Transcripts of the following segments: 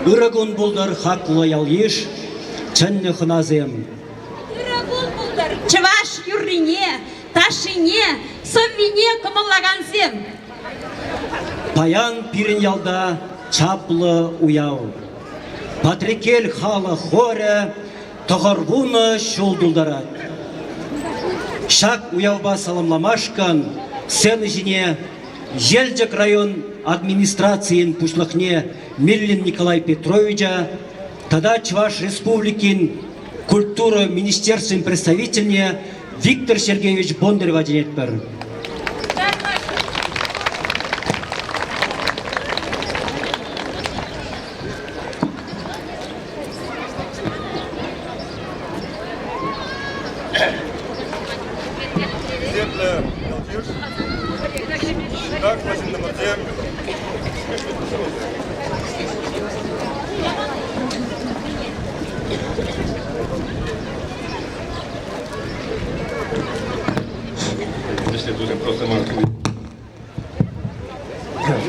Ырагун булдар хаклы ялеш, чәнне хыназем. Ырагун булдар, чываш юррине, ташине, совине кымыллагансем. Паян пирин ялда чаплы уяу. Патрикел хала хоре, тоғарвуны шолдулдарат. Шак уялба саламламашкан, сен жіне Желчек район администрациян пушлахне Миллин Николай Петровича, тогда Чуваш Республикин культура министерством представительне Виктор Сергеевич Бондарев одинетпер.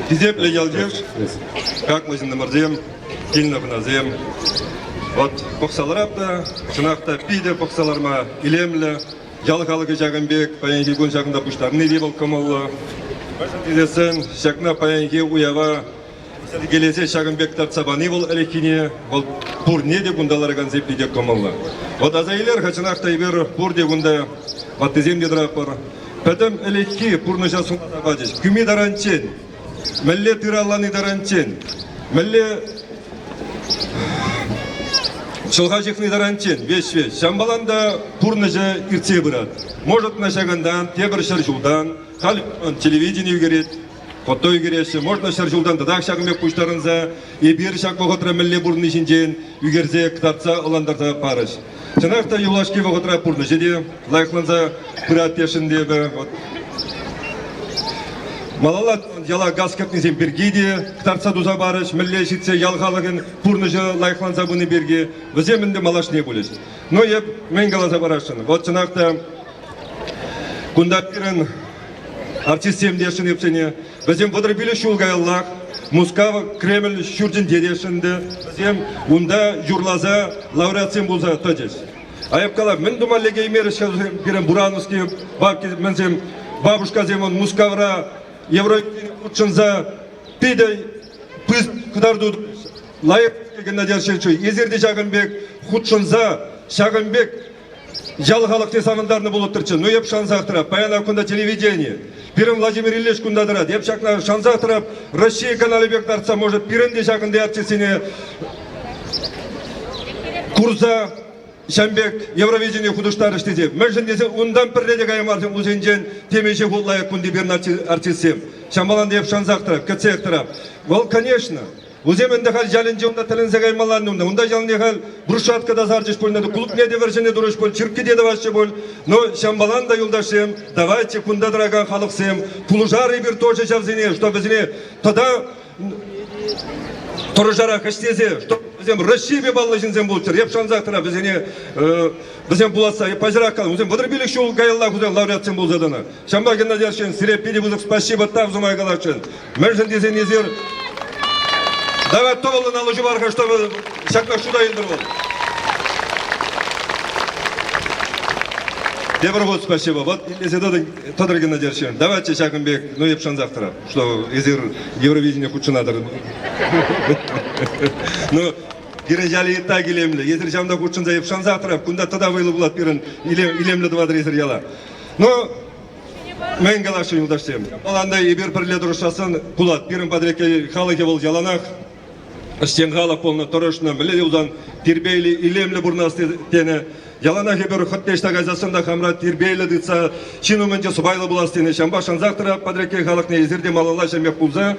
Физепле ялдев, как мы морзем, сильно вназем. Вот поксаларапта, чынакта пиде поксаларма илемле, ялгалыгы жагынбек, паянги гун жагында буштарны дебол комоллы. Десен, шакна паянги уява, келесе жагынбек тарцабаны бол элекине, бол пурне де гундаларыган зеплиде комоллы. Вот азайлер хачынакта ибер пурде гунда баттезем дедрапар. Пәтім элекки пурны жасын абадиш, күми даранчен. Мәлле тиралланы даранчен, мәлле шылғажықны даранчен, веш-веш. Шамбаланда пурныжа ирце бұрад. Может нашагандан, тебір шаржулдан, қалып телевидение үгерет, қотто үгереші. Может шаржулдан дадақ шағымек пұштарынза, ебер шақ бұғытра мәлле бұрны жинжен, үгерзе, қытарца, оландарда парыш. Чынақта юлашки бұғытра пурныжы де, лайықланза пырат тешіндебі. Малалат яла газ кәпнесен бергеде, ктарца дуза барыш, мәлле житсе ялғалығын пурныжы лайықланса бұны берге, віземінде малаш не болеш. Но еп, мен қалаза барашын. Вот чынақта күнда бірін артистем дешін епсене, візем водырбілі шулғайлақ, Мускава Кремль шүрдін дедешінді, візем ұнда юрлаза лауреатсен болса тәдеш. Аяп қала, мен думаллеге емері бірін Бурановский, мензем бабушка земон Мускавра, Евровидение учынза пиде пыз кыдарду лайық кегенна дершенчу. Езерде Шағынбек худшынза Шағынбек жалғалық тесамындарны болып тұрчын. Но еп шанзақтырап, паяна күнда телевидение. Пирін Владимир Ильич күндадырад. Еп шақна шанзақтырап, Россия каналы бек тартса, может, пирінде Шағынды әртесіне курса Шамбек Евровидение художтары штезе. Мәжін десе, ондан пірредек аймардың ұзенжен темеше қолайық күнде берін артисем. Шамбаланды еп шанзақтырап, кәтсектірап. Ол, конечно, өземенде қал жалынжы онда тілінзек аймаланды онда. Онда жалынды қал бұршаткада заржыш болынады. Құлып неде вершіне дұрыш бол, чіркі деді башы бол. Но Шамбаланда юлдашем, давайте күнда дыраган халықсем. Пулужары бір тоже жавзіне, что бізіне тода Торжара каштезе, что бізем Россия баллы жинзем болчыр. Еп шанзақтыра бізем булатса, пажыраққан. Бізем бұдырбелік шоу ғайаллах үзен лауреатсен болзадана. Шамба кенна дершен, сире пиди бұзық спасибо так зумай қалақшын. Мәжін дезен езер. Давай тоғылын алыжы барға, что шақна шуда елдір бол. Дебір год спасибо. Вот если тодырген надершен. Давайте Шағынбек, ну еп шанзақтыра, что езер Евровидение худшынадыр. Ну, гережали и так илемлі. Езер жамда худшынза еп шанзақтыра, күнда тада вайлы бұлат берін илемлі дывадыр езер яла. Ну, мен қалашы юлдаштем. Аланда ебер бірле дұрышасын бұлат. Берін падреке халыке бол яланақ. Штен халық болны тұрышына біле ұзан тербейлі илемлі бұрнасты тені. Яланақ ебер құттешта ғайзасында қамра тербейлі дұтса, чинуменде субайлы бұластыны. Шамба шанзақтыра падреке халықны езерде малала жамек бұлза,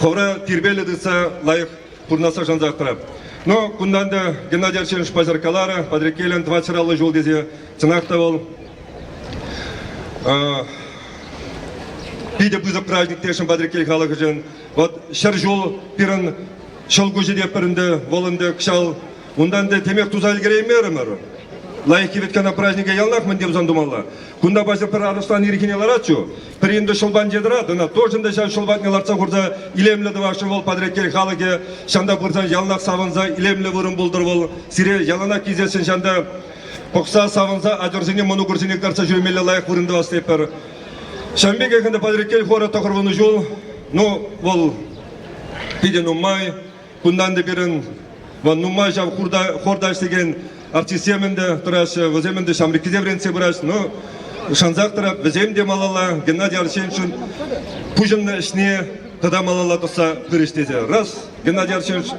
қовра тербейлі дұтса лайық бұрнаса шанзақтыра. Но күнданды Геннадий Арсенович Пазаркалары, падрекелен 20 ралы жол дезе цынақта бол. Пиде бұзық праздник тешін падрекел халығы жын. Вот шыр жол пирін шыл көжеде пірінді, волынды кшал. Ондан да темек тузал кереймерім әрі. лайықты веткана праздника ялнақ мін деп зандумалла. Кунда базы пір Арыстан ерекенелер атчу, пір енді шылбан жедірат, тожында жан шылбатнеларца құрда илемлі дывашы бол падрекер халыге, шанда бұрзан ялнақ савынза илемлі вырын болдыр бол, сире ялана кезесін шанда Покса савынза адерзине моногурзине карца жүрмелі лайық вырынды вастепер. Шамбек екінді падрекел хора тақырвыны жол, ну, ол пиден уммай, күнданды берін, нуммай жав хорда істеген артисемінді тұрашы, віземінді шамрики зевренсе бұраш, ну, шанзақ тұрап, віземде малала, Геннадий Арсеньевич пужынны ішіне тада малала тұса күрештезе. Раз, Геннадий Арсеньевич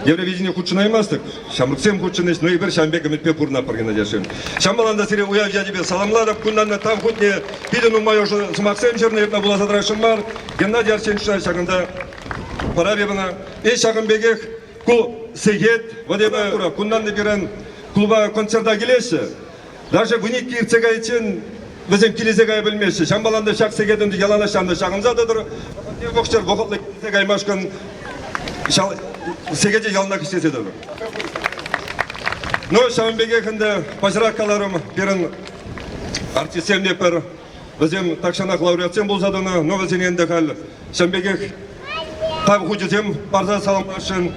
Евровидение худшына емастық, шамрыксем худшынеш, но и бір шамбек үмітпе пұрна пар Геннадий Арсеньевич. Шамбаланда сире уя жадебе саламладып, күнданны там худне пиден уммай ошы сымақсем жеріне епна бұла задырашым бар, Геннадий Арсеньевич шағында пара бебіна. Шағын бегек ку сегет, вадебі күнданды берін клуба концерта келесі. Даже вынек кирцега için bizim kilizega bilmesi. Şambalanda şak segedinde yalana şanda şağımzadıdır. Ne boşlar boğutlu kilizega imaşkan segece yalana kişisedir. No şambege kinde pajrakalarım birin artistem deper bizim takşanak laureatsem bolsadığını no bizim ende hal şambege tabi hücum barza salamlaşın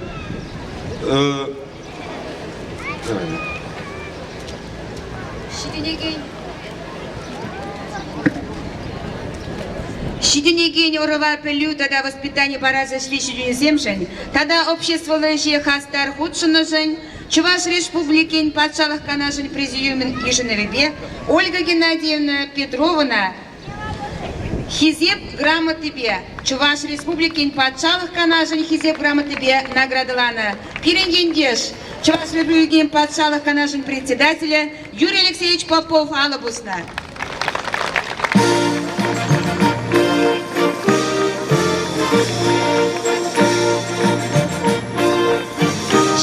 Щеденегень урова пелю, тогда воспитание пора зашли щеденеземшень, тогда общество лежи хастар худшиножень, Чуваш республикин патшалых канажень президиумен Иженевебе, Ольга Геннадьевна Петровна, Хизеп грамотыбе, Чуваш республикин патшалых канажень Хизеп грамотыбе наградылана. Пиренгендеш, Чуваш республикин патшалых канажень председателя Юрий Алексеевич Попов Алабусна.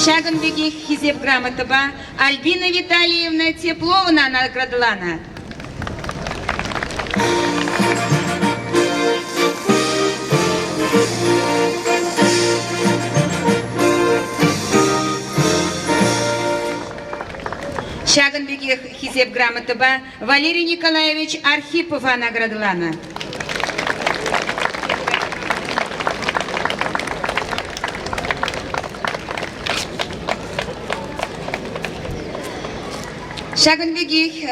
Шагынбеги Хизеп грамотыба Альбина Витальевна Тепловна наградылана. Шагынбеги Хизеп грамотыба Валерий Николаевич Архипова наградылана. Шагынбеги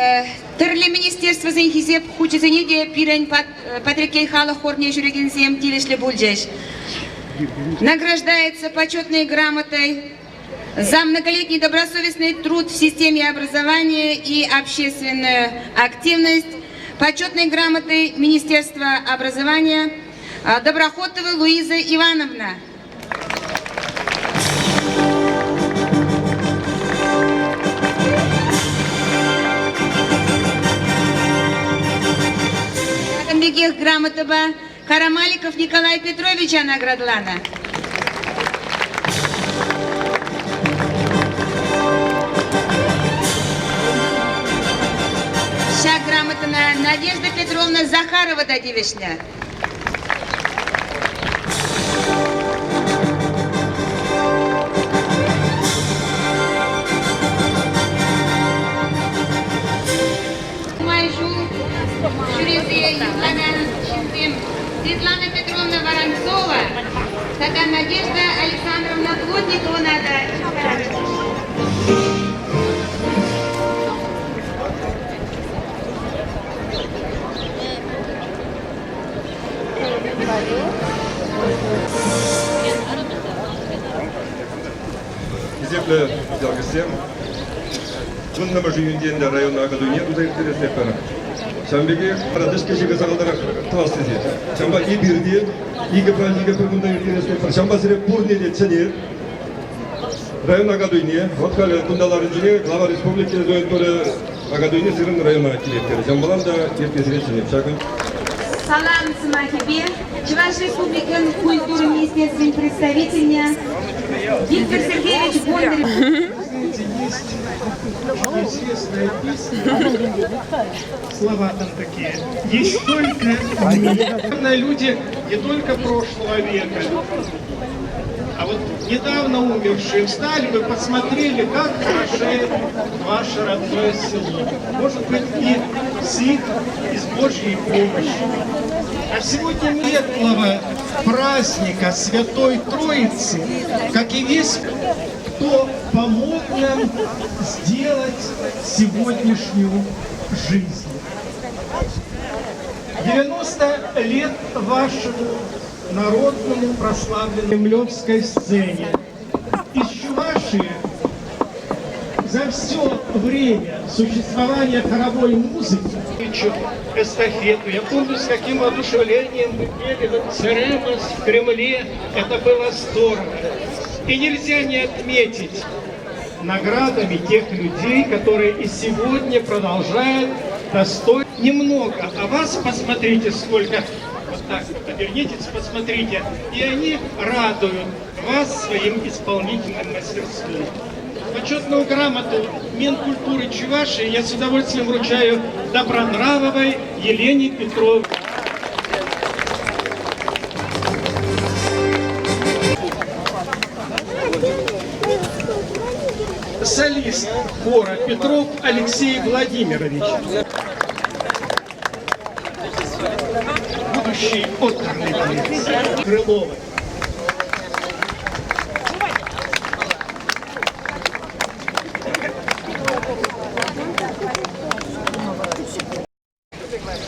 түрлі министерство зен Хизеп хучезенеге пирен патрикей хала хорне жүрегензем тилешлі бульджеш. Награждается почетной грамотой за многолетний добросовестный труд в системе образования и общественную активность, почетной грамотой Министерства образования Доброхотова Луиза Ивановна. Шагынбеги грамотыба Карамаликов Николай Петровича наградылана. Шаг грамотына Надежда Петровна Захарова дадивишня. Светлана Петровна Воронцова, тогда Надежда Александровна Плотникова надо. Хизеплі залгісем, бұннама жүйінденді районна ағадуне ұзайықтыры сеппені. Шамбеге радыш кешегі сағалдара тывасты деді. Шамба и бірде, игі празднигі бір мұнда ертересіне. Шамба сіреп бұрнеде цене, район ағадуйне, отқалы күндаларын жіне, глава республики зойын көрі ағадуйне сірін районна келеттері. Шамбалан да ертесіне цене. Шағын. Салам Самахибе, Чуваш республикан культуры министерства представителя Виктор Сергеевич Бондарев. Известная песня, слова там такие. Есть только люди не только прошлого века, А вот недавно умершие встали, вы посмотрели, как хорошеет ваше родное село. Может быть, и с их, и с Божьей помощью. А сегодня светлого праздника Святой Троицы, как и весь, кто помог нам сделать сегодняшнюю жизнь. 90 лет вашему народному прославленной кремлевской сцене. Из Чувашии за все время существования хоровой музыки эстафету. Я помню, с каким воодушевлением мы пели «Церемос» в Кремле. Это было здорово. И нельзя не отметить наградами тех людей, которые и сегодня продолжают достойно. Немного, а вас посмотрите сколько. Вот так, повернитесь, посмотрите. И они радуют вас своим исполнительным мастерством. Почетную грамоту Минкультуры Чувашии я с удовольствием вручаю Добронравовой Елене Петровне. Солист хора Петров Алексей Владимирович. Будущий оперный певец Крылова.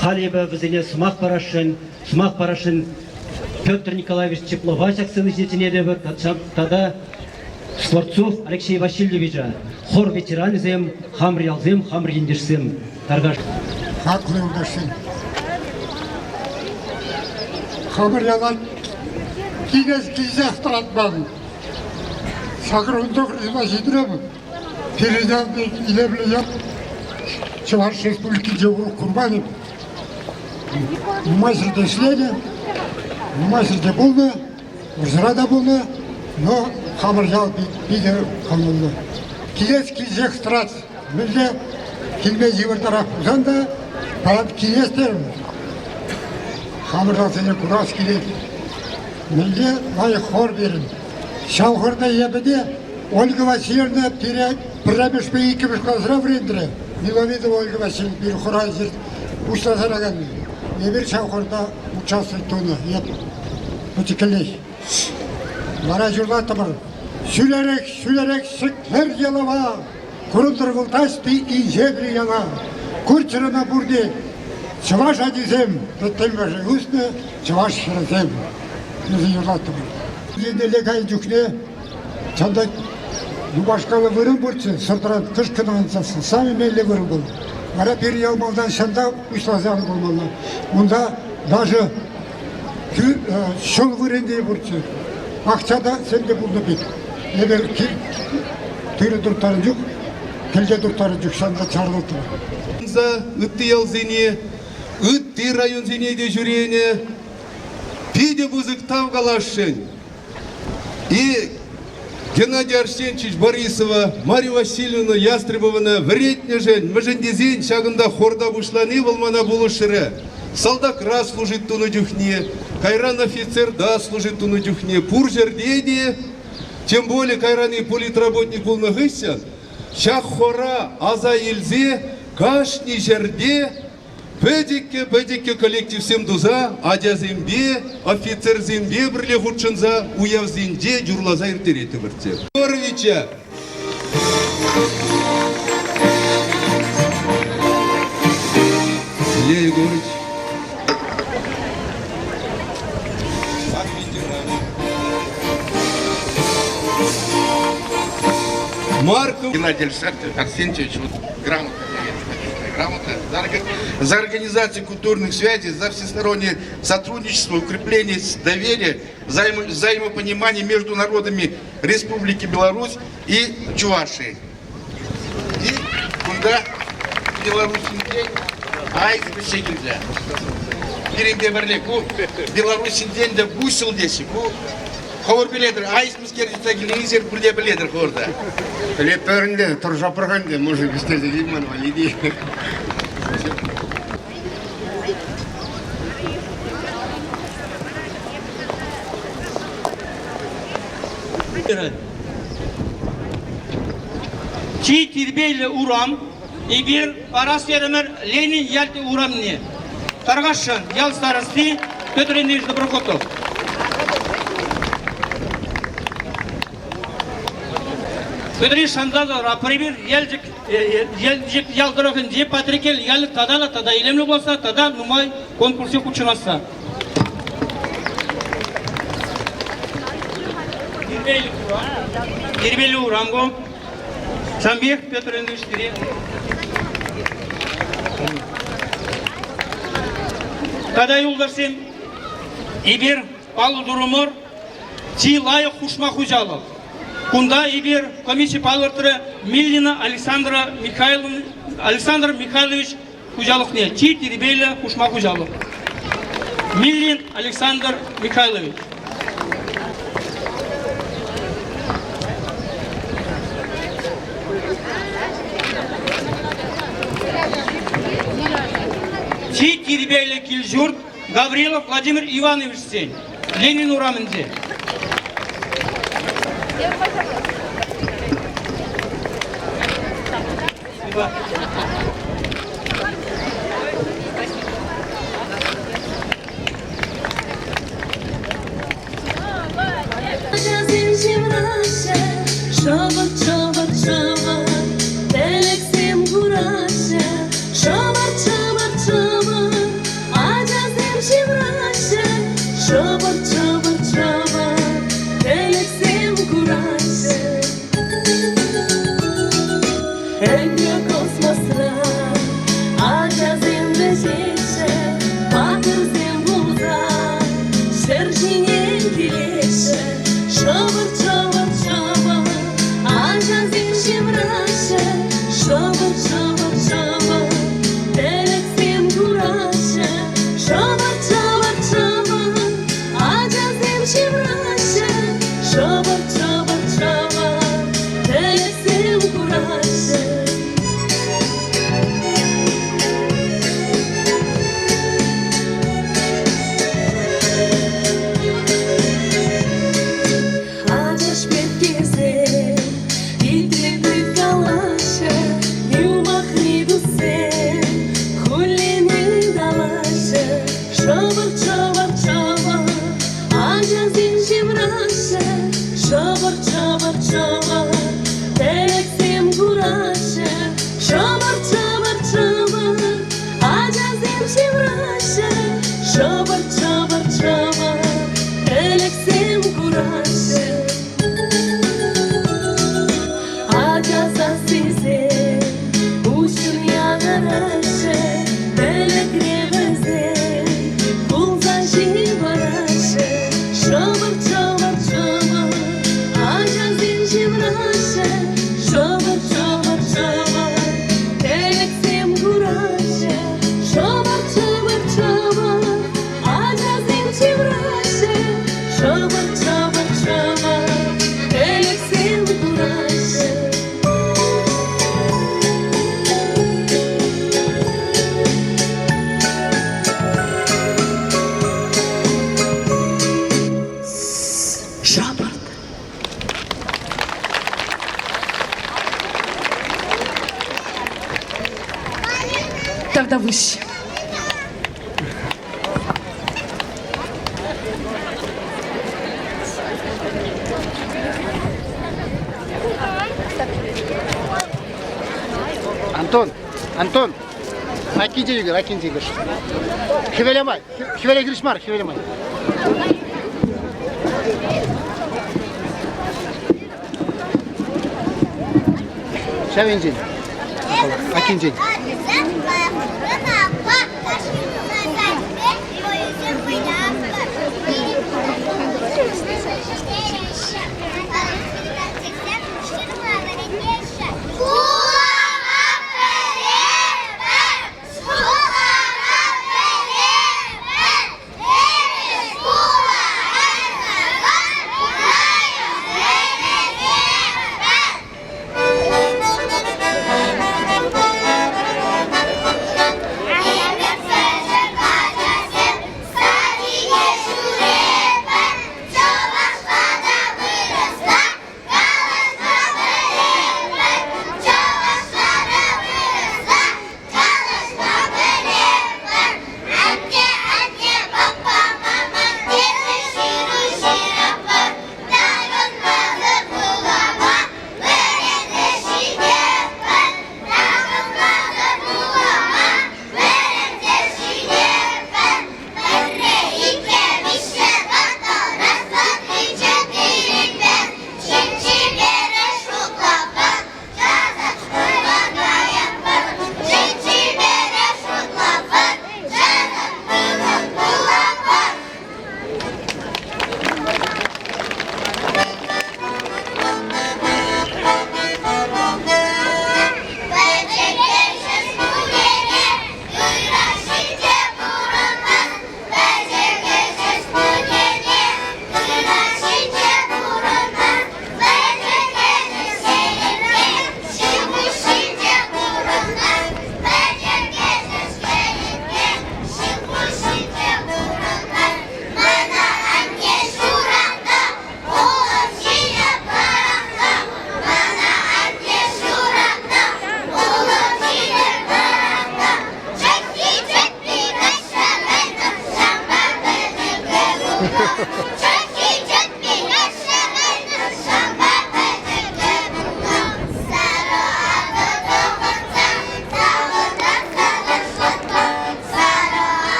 Халиба візіне сумақ парашын Петр Николаевич Тепловачак сыны жетінеді тада Скворцов Алексей Васильевича, хор ветеранизем, хамр ялзем, хамр ендешсем. Таргаш. Хаклы удашын. Хамр ялан кинез ақтыратмадым. Сақырындық рызма жидіремін. Передавды илеблі яп. Чуваш Республики Джевур Курбанов. Мастерде шледі, мастерде болды, ұрзырада болды, но хамыр жал биді қылмылды. Келес кезек страц, мүлде келме жевір тарақ бұзанда, барады келестерім. Хамыр жасыны құрас келеді. Мүлде лай хор берін. Шауқырда ебіде Ольга Васильевна пірамеш пе екіміш қазыра врендірі. Миловидова Ольга Васильевна бір құрай зірт ұстазыраған. Ебір шауқырда участвует тоны, еп, бұтекілей. Мара жұрлаты бір. Сүлерек, шықлер елава, құрылдыр ғылтасты и жебрі яла. Күрчіріна бұрде, чываш адизем, тұттым бәрі ұсны, чываш шырызем. Өзі жұрлаты бір. Зенделек ай жүкне, чанда Любашкалы вырым бұрчы, сұртыран қыш кынағынсасын, сами мейлі вырым бұл. Мара пері алмалдан шанда ұшлазан болмалы. Мұнда даже шыл вырендей бұрчы. Ақчада сенде бұлды бет. Ебер түрі дұртары жүк, келде дұртары жүк, шанда чарлыты. Үтті ялзене, үтті район зенеде жүрене, пиде бұзық тавғалашын. И Геннадий Арсеньевич Борисова, Мария Васильевна Ястребовна, вредне жен, мәжіндезен шағында хорда бұшланы болмана болушыры. Салдакра служит туну дюхне, кайран офицер да служит туну дюхне, пур жердеде, тем более кайран и политработник полногыся, шах хора аза елзе, кашни жерде, Бәдекке коллектив сем дуза, адя зембе, офицер зембе бірле худшынза, уяв зенде журлаза иртереті бірте. Егоровича! Илья Егорович. Марков. Геннадий Арсеньевич, грамота за организацию культурных связей, за всестороннее сотрудничество, укрепление доверия, взаимопонимание между народами Республики Беларусь и Чувашии. И куда Беларусь день, а из Бешегильда. Перембе Барлеку, Беларусь день да бусил десик. Хор билетер, айс мискердица гилизер бурде билетер хорда. Леперінде, тұржапырғанде, мұжы кістелді деймін, валиди. Иштеры. Чи тирбейлі урам, и бир парас еремер Ленин яльты урамне. Таргашын, ял старости, Петр Ильич Доброхотов. Петр Ильич Шандазов, например, елжик ялдырығын де патрикел, ялік тадала, тада елемлі болса, тада нумай конкурсе күчінаса. Тирбейлі урамго, Самбек Петр Ильич Тире. Тада юлдарсен, ибер палу дурумор, чи лайық хушма хужалық. Кунда ибер комиссия палвартыры Миллина Александр Михайлович хужалық не, чи тирбейлі хушма хужалық. Миллин Александр Михайлович. Чи тирбейлі килжурт Гаврилов Владимир Иванович сен, Ленин урамынде. Тогда выше. Антон, акинде егер. Хевелемай, хевеле гришмар, хевелемай. Шавинжин, акинжин.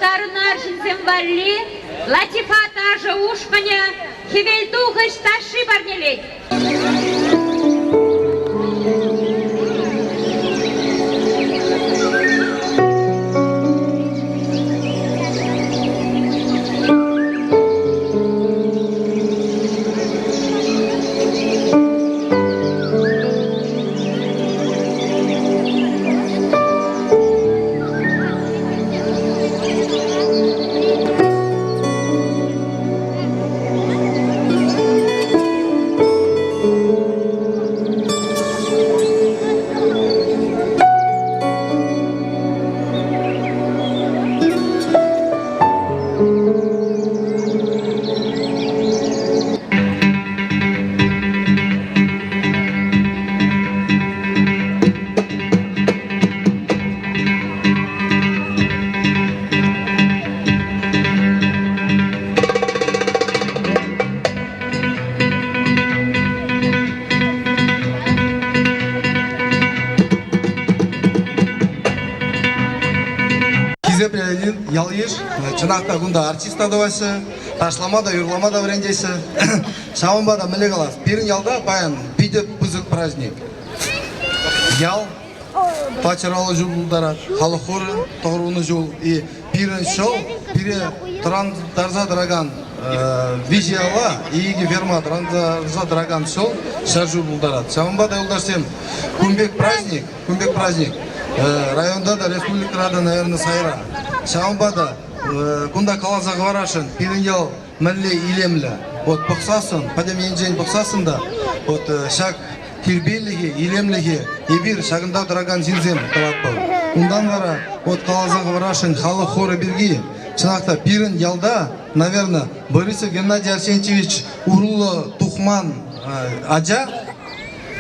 Устарунар Шинзембалли, Латифа Тажа Ушманя, Хивельдухаш Таши Барнелей. Ялыш, чынақта күнда артиста давайсы, ташламада, юрламада врендейсы, шамбада мілегалас. Пирин ялда баян пиде пызык праздник. Ял, пачаралы жул булдарат, халықоры, тоғыруны жул. И пирин шоу, пире тарза драган визияла, иги верма тарза драган шоу, шаржул булдарат. Шамбада юлдашсем, күмбек праздник. Районда да, республикада, наверное, сайра. Шамбада, кунда калаза гварашын, пириньял мәлле илемлі. Вот бұқсасын, падем енжен бұқсасын да, вот шак кирбеліге, илемліге, ебір шагында дыраган зинзем талат бұл. Ундан вара, вот калаза гварашын, халы хоры бірги, чынақта пирин ялда, наверное, Борисов Геннадий Арсеньевич Урулы Тухман Аджа,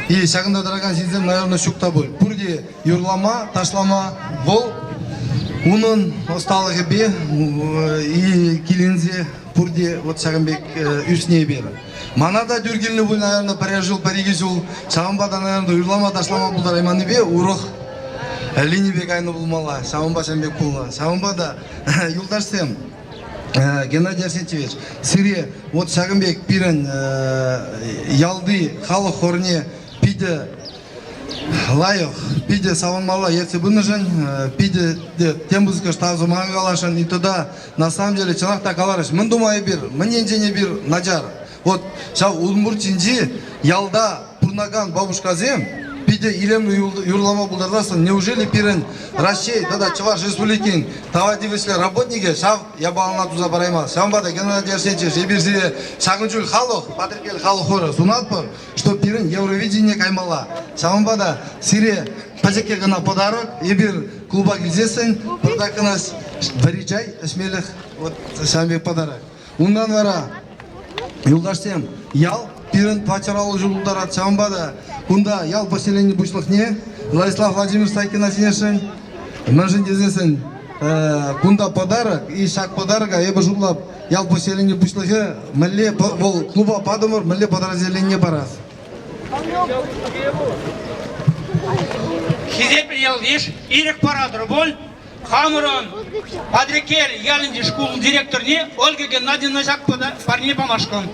и шагында дыраган зинзем, наверное, шукта бұл. Пурде юрлама, ташлама, бол, Унун осталығы бе и килинзе пурде вот Шагамбек үсіне бер. Манада дүргеліні бұл, наверное, паря жыл, париге жыл, Шагамбада, наверное, юрлама, ташлама бұлдар айманы бе, урық Ленебек айны бұлмала, Шагамба Шамбек бұлла. Шагамбада юлдаштем, Геннадий Арсентьевич, сире, вот Шагамбек пирен ялды, халық хорне, пиде, лайық, пиде саванмала ерте бұнышын, пиде тембузка штазу мағалашын, и туда, на самом деле, чынақта каларыш, мін думай бір, мін енжене бір наджар. Вот, шау Удмурт чинжи, ялда пурнаган бабушказем, пиде илемлі юрлама бұлдардасын, неужели пирен Россия, да Чуваш Республикин, тавадивеслер работнике, шау ябалына туза барайма. Шамбада Геннадий Арсеньевич, ебірзіре, шағынчул халық, патрикел халық хоры, сунат бар, что пирен Евровидение каймала. Шамбада сире, пазеке гына подарок, ебір клуба гильзесін, продакынас баричай, смелых, вот Шамбек подарок. Ундан вара, юлдаштем, ял, пирен пачаралы жулдар от Шамбада, кунда ял поселение бушлыхне, Владислав Владимирович Стайкин Азинешин, Манжин Дезесин, кунда подарок, и шаг подарка, еба жулап, ял поселение бушлыхе, мэлле клуба падумыр, мэлле подразделение барас. Хизеп ялдиш, ирек парадыр бол, Хамурон, Падрикель, ялынди школ директорне, Ольга Геннадьевна жак парни помашкан.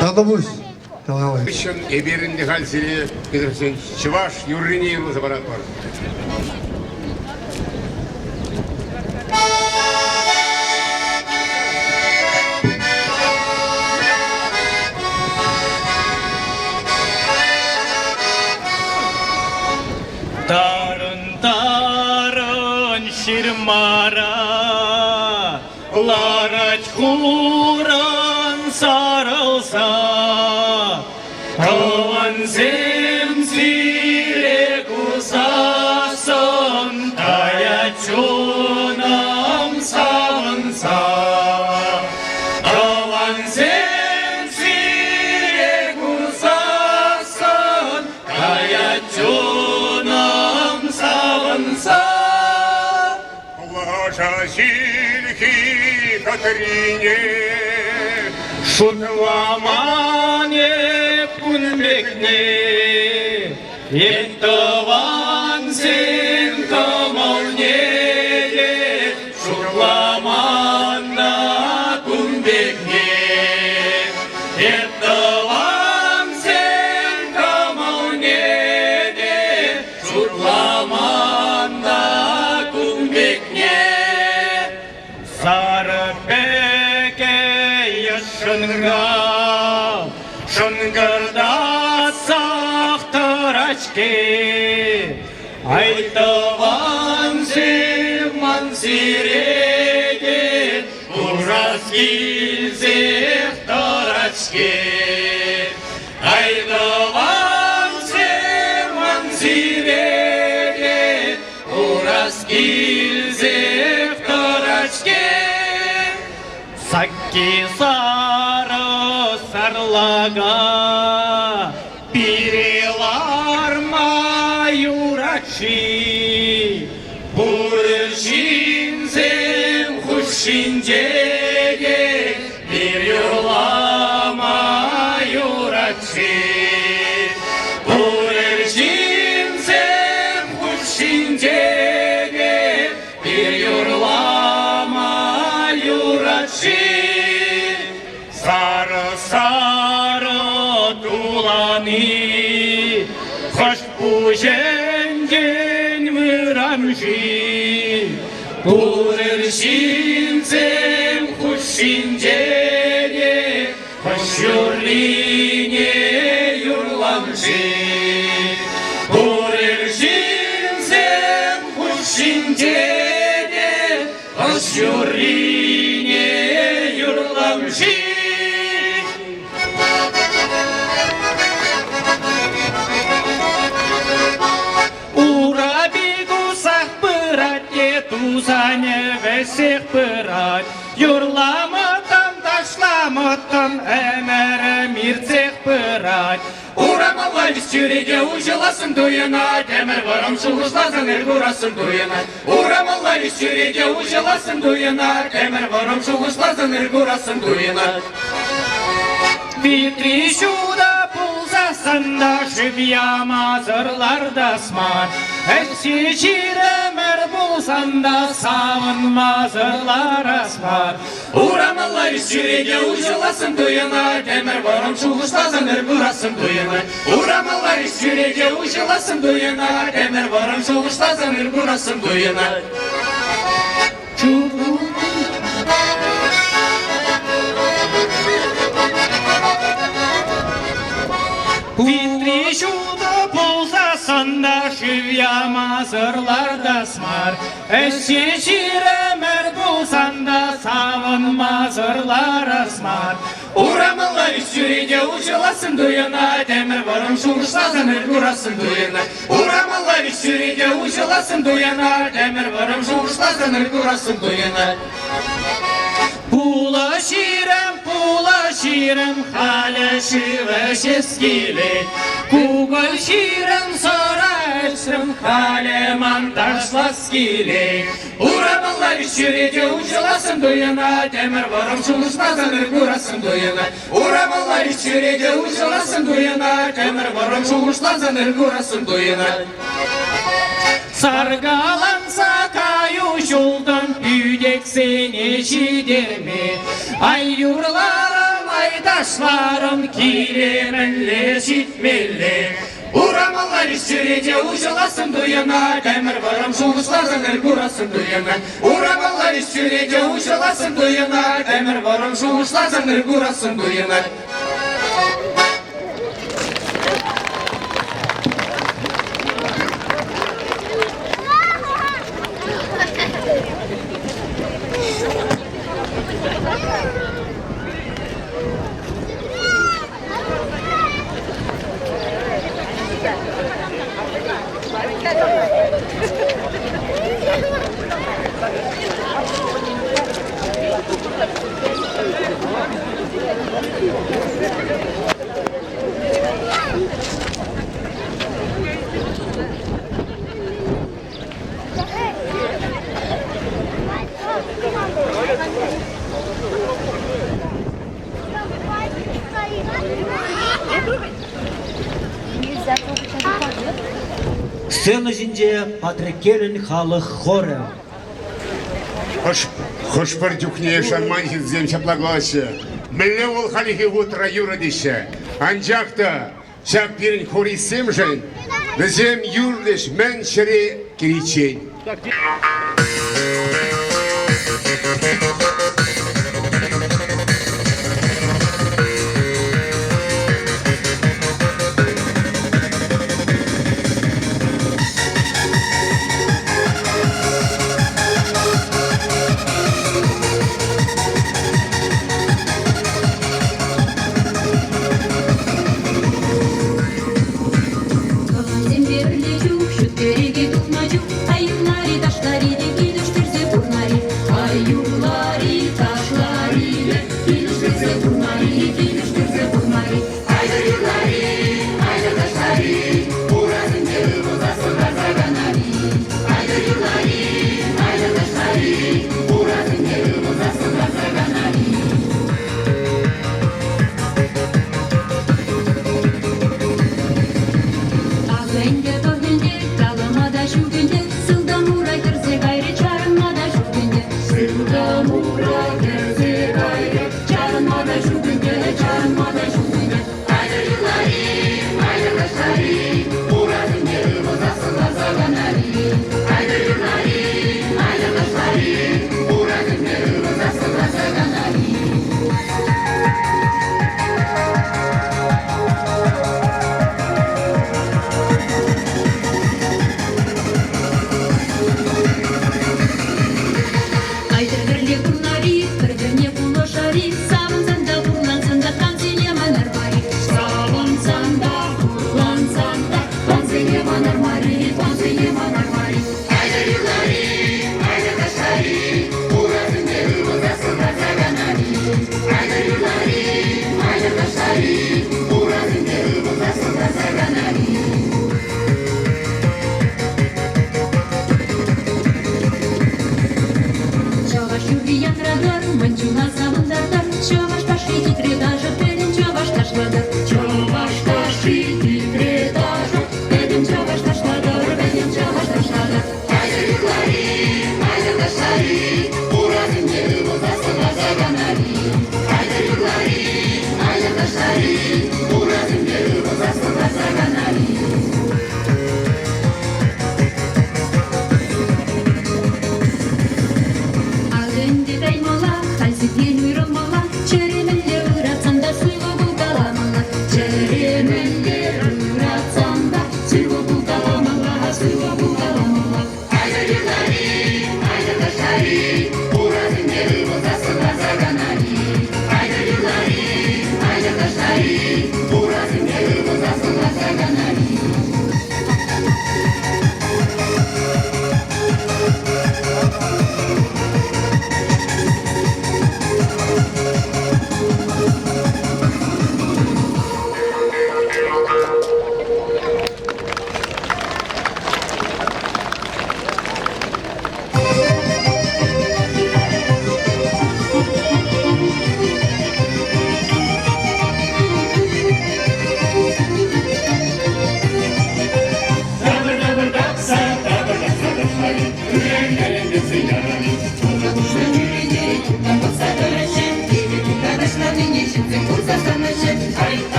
Тадабусь. Üçün eberinde halsili bilirsin Çivaş Yurrini yılı zabarat var. Tarın şirmara, laraç kuran sarılsa, kavan zemzire kusasın, tayaçunam savunsa. Kavan zemzire kusasın, tayaçunam savunsa. Şaşilki Katerine şutlamane kunbekne Еттавансен камалнеде шурламанда күмбекне. Еттавансен камалнеде шурламанда күмбекне. Сары пеке ешынға шынгырда сақтырачке. Айтыван сыман сиреге ураз килзех тарачке. Айтыван сыман сиреге ураз килзех тарачке. Сакки сары сарлага пирелар маюрачи. Буржинзем хушинжеге bir юрлама юрачи. Буржинзем хушинжеге bir юрлама юрачи. Сары туланы хош пуженген вырамжи. Буржинзем хушинжеге хош юрлине юрламжи. Буржинзем хушинжеге хош юрлине юрламжи. Тузане весех пырать, юрламытын ташламытын әмәрі мирцех пырать. Урамалай чүреге ужыласын дуйынать, әмір варам шуғышласын әргурасын дуйынать. Урамалай чүреге ужыласын дуйынать, әмір варам шуғышласын әргурасын дуйынать. Витри шуда пулзасында шыбия мазырларда сман. Әсі жиремер болсанда савын мазырлар асмар. Урамалай жүреге ұжыласын дуйынат, әмір барым шуғышласын әргурасын дуйынат. Урамалай жүреге ұжыласын дуйынат, әмір барым шуғышласын әргурасын дуйынат. Витри шуда болсасында шывя мазырларда смар. Әссе жиремер болсанда савын мазырлар асмар. Урамалай жүреге ұжыласын дуйынат, әмір барым шуғышласын әргурасын дуйынат. Урамалай жүреге ұжыласын дуйынат, әмір барым шуғышласын әргурасын дуйынат. Пула ширем, халі шивәшес келет. Кугыл ширем, сорайшым, халі манташлас келет. Урамалай жүреге ұжыласын дуйынат, әмір барым шуғышласын әргурасын дуйынат. Урамалай жүреге ұжыласын дуйынат, әмір барым шуғышласын әргурасын дуйынат. Саргаланса каю жолдан пүйдексене жидерме. Ай юрларым, айдашларым, келемінле жетмелі. Урамалай жүреге ұжыласын дуйынат, әмір барым шуғышласын әргурасын дуйынат. Урамалай жүреге ұжыласын дуйынат, әмір барым шуғышласын әргурасын дуйынат. Thank you. Сцена жинде патрикелен халық хоры. Хош пардюкне шанманхин земча благося. Милле ол халихи утра юра дише. Анжакта шак пирин хори семжен. Зем юрлеш мен шере киричень.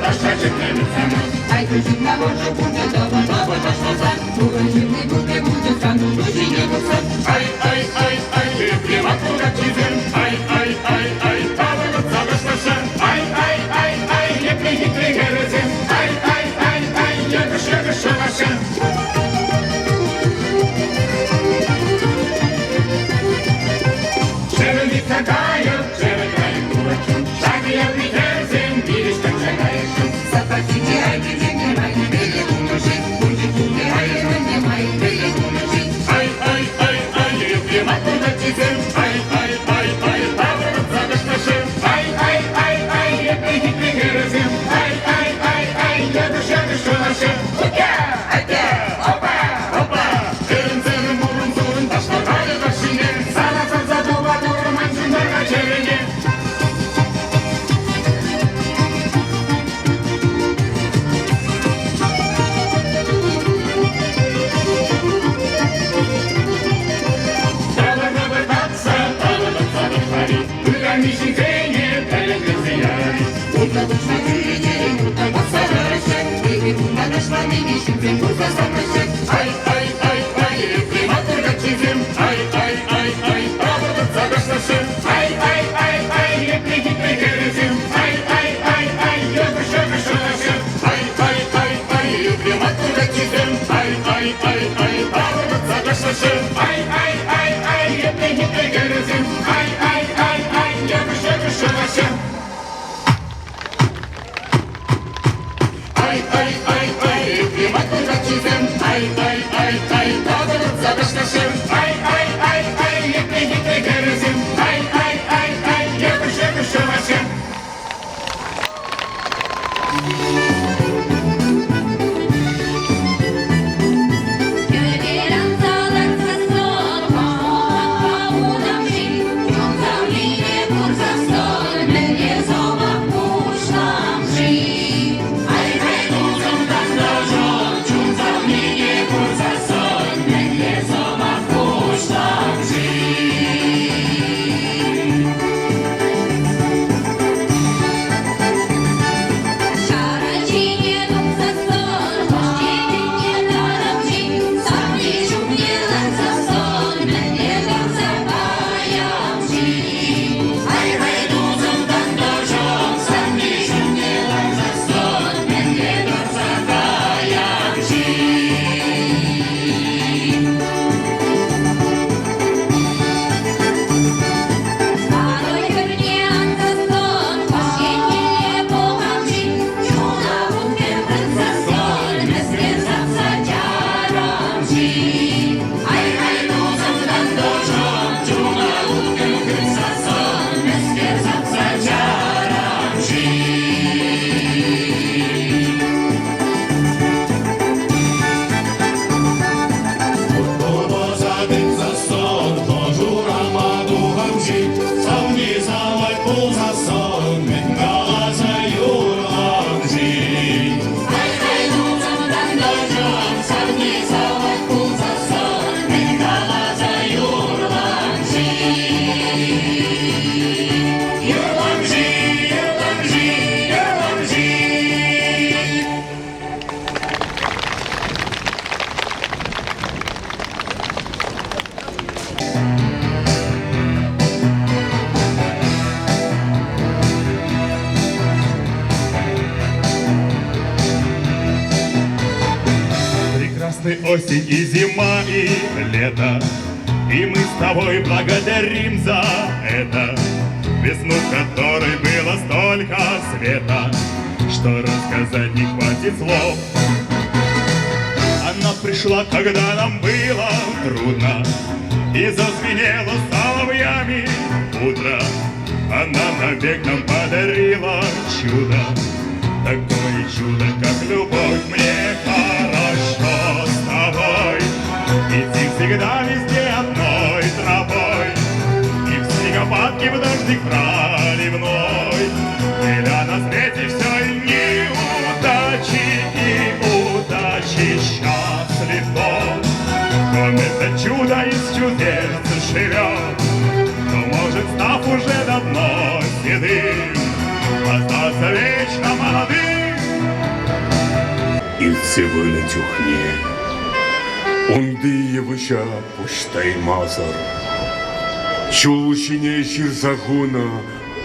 Başka Осень и зима и лето, и мы с тобой благодарим за это. Весну, в которой было столько света, что рассказать не хватит слов. Она пришла, когда нам было трудно, и зазвенела соловьями утро. Она навек нам подарила чудо, такое чудо, как любовь. Мне хорошо с тобой, идти всегда везде одной тропой, и в снегопадке, в дождик проливной. Для на свете все и неудачи, и удачи счастлив он. Он это чудо из чудес живет, но может, став уже давно седым, остаться вечно молодым. севыны тюхне. Унды евыша пуштай мазар. Чулшине ширзагуна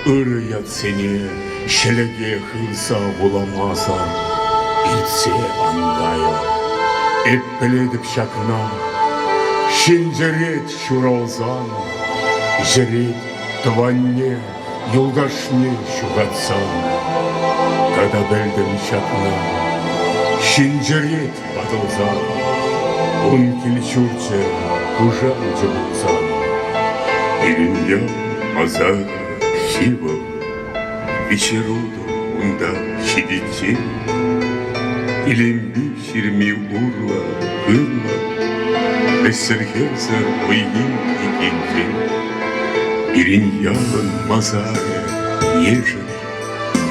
ыры ятсене, шелеге хылса буламазар. Илсе андая, эппеледіп шакна, шинжерет шуралзан, жерет тванне, юлдашне шугатсан. Когда бәлдім шакна, шинжерет бадылзан, он келчурче кужан жыбылзан. Илинья мазар хива, вечеруду унда щедите, илемби ширми урла, ырла, бессергезер уйин икенде. Ириньялын мазаре ежен,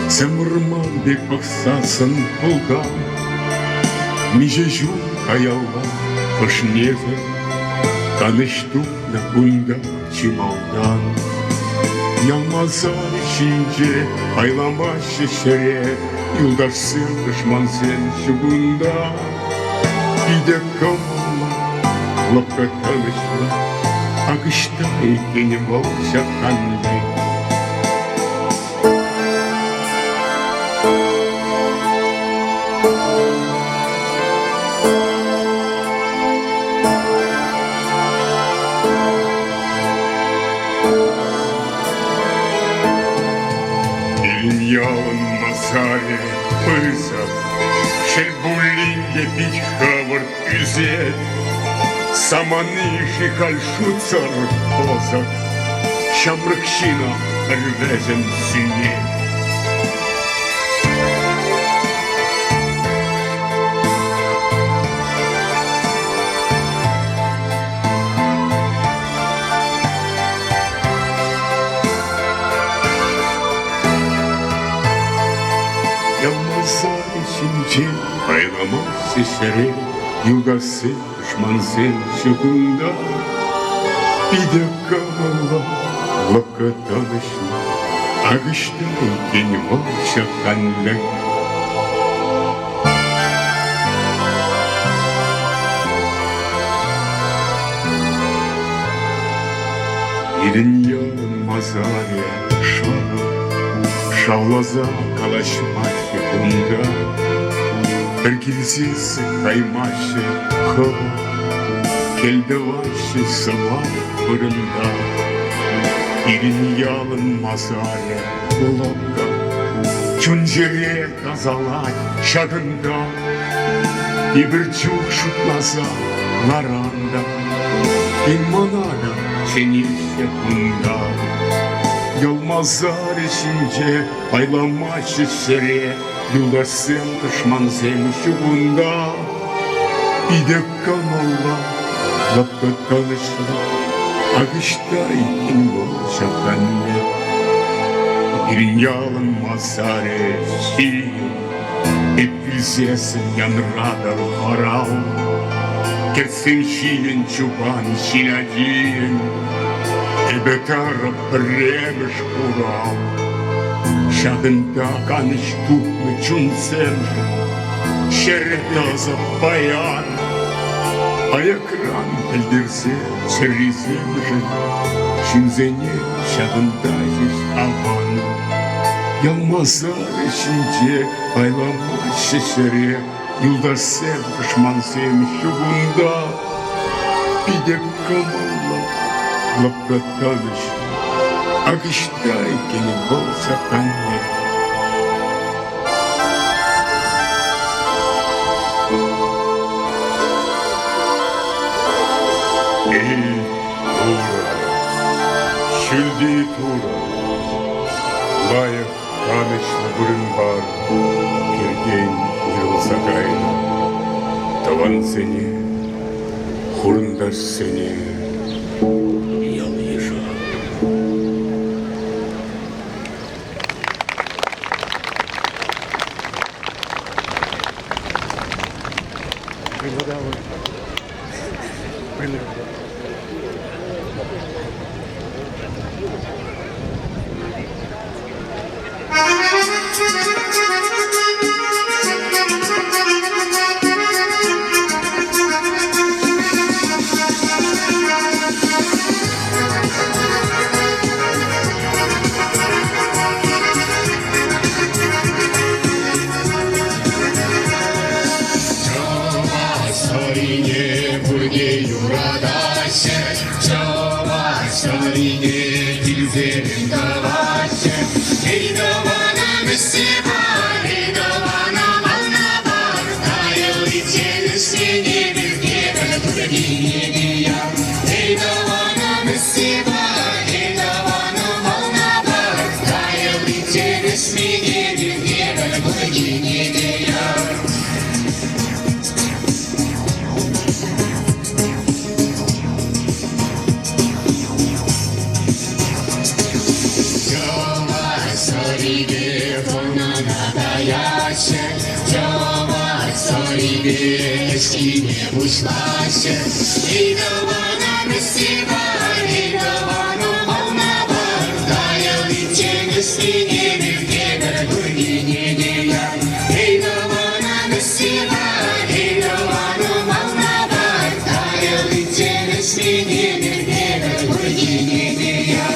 сәмірман бек бақсасын бұлдан, межежу аялла қышнезі, таныштуқна унда чималдан. Ялмазар ішінде айламашы шере, юлдашсың дұшмансен шугунда. Биде камалла, лапқа танышла, ағышта екені бол шаққандай. Ялын мазаре пызат, шельбулинге бить хавар үзет, саманыхи кальшуцар позак, шамрыкшина рвезен сине. Ялмазар ішінде айламасы шере, юлдасы дұшмансен шугунда. Биде камалла, лапқа танышла, ағышта екені бол шаққандай. Ириньялын мазаре шала, шаулаза калашмашы унда. Бір келсесі қаймашы қыла, келдівашы сыла бұрында. Ириньялын мазаре лапқа, чунжере тазалай шағында. Ибір чух шутназа ларанда, иманада ченеше күнда. Ялмазар ішінде айламашы шере, юлдашсың дұшмансен шугунда. Биде камалла, лапқа танышла, ағышта екен бол шаққанне. Ириньялын мазаре шире, эппілзесін янрадыр қарал. Керсін шилін чубан шиладиен, эбетарып премеш курал. Шағында қаныш тұқны чунсем жын, шеретазы баян. Аякран білдірсе чәрізем жын, шынзене шағында жеш аған. Ялмазар ішінде айламашы шере, юлдашсен дұшмансен шугунда. Биде камалла, лапқа танышла, ағышта екені бол шаққандай. Эй, тура, шүлді тура, лайық танышлы бұрын бар, керген ерілса қайна. Таван сене, хұрындаш сене, ял ежа. Гурги юрадаше, Чова шарине Тильзерин даваше. Эй, давана мессиба, эй, давана волнабар, Таял летели снеги, без геба, гурги я. Эй, давана мессиба, эй, давана волнабар, Таял летели снеги, без геба, гурги я. Sorry, не ушлася, и давана мессиба, и давана волнабар, Таял летели снеги, где гурги я. И давана мессиба, и давана волнабар, Таял летели снеги, где гурги я.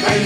Ay,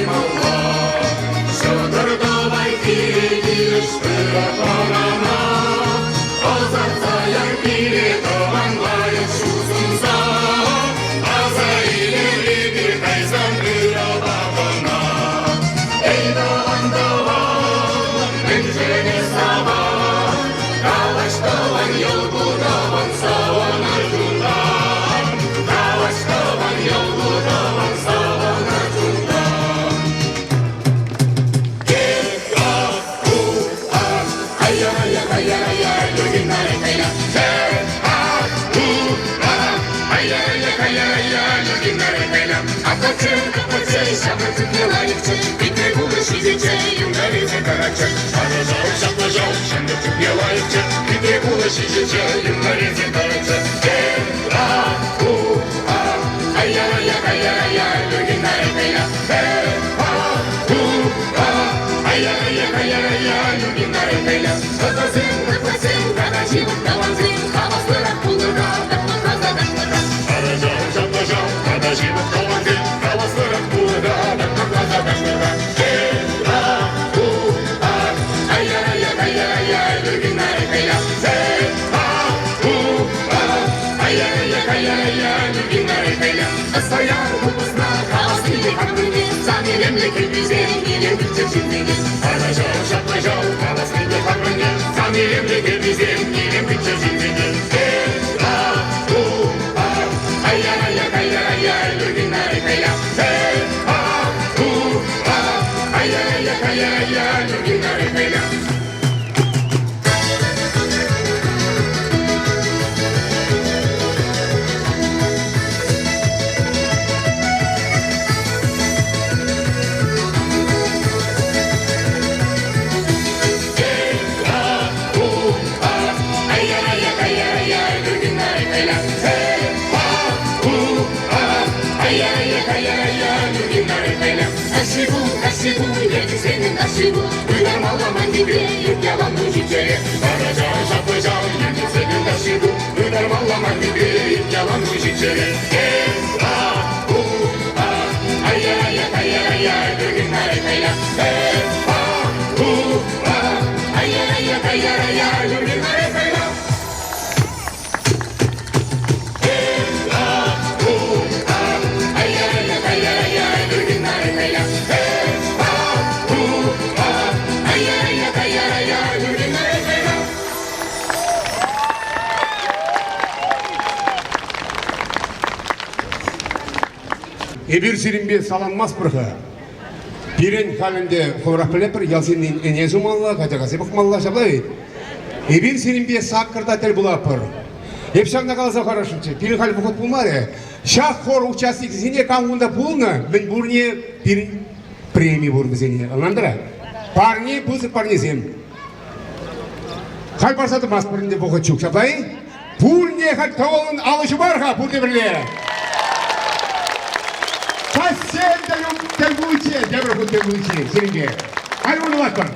Юргинары кайла, Катазын, Кадачивын, Таванзын, Хавастырак пулыра, Дақман казадашлыра. Аражау, жаплажау, Кадачивын, Таванзын, Хавастырак пулыра, Дақман казадашлыра. Юргинары кайла, Юргинары кайла, Астаян, Купасна, Хавастыры, Хамдыны, Сами мемлекет бізен, елен күтчершіндегі. Аражау, жаплажау, Хавастыры, Хамдыны, Сами мемлекет бізен, елен күтчершіндегі. Юргинары кайла, Юргинары кайла. Кашибу, ети сенин кашибу, Уйдармаламан дебе, ертяван мужичере. Аражау, жапыжау, ети сенин кашибу, Уйдармаламан дебе, ертяван мужичере. Юргинары кайла, Юргинары кайла. Эбир сиринбе саланмас бұрға. Пирен халінде қорақпылеп бір ялсеннен әнезу малла, қачағасы бұқмалла шаблай. Эбир сиринбе саққырда тәл бұлап бір. Епшаңна қаласа қарашыншы, пирен хал бұқыт бұлмады. Шақ хор участник зене қаңғында бұлны, мен бұрне пирен премия бұрғы зене. Алнандыра? Парни бұзы парнезем. Хал барсаты мас бірінде бұқыт чук шаблай. Бұрне хал тауылын алышы барға бұрды бірлері. Совсем даю тягучие, я беру тягучие, Сергей. Альвон Лакон.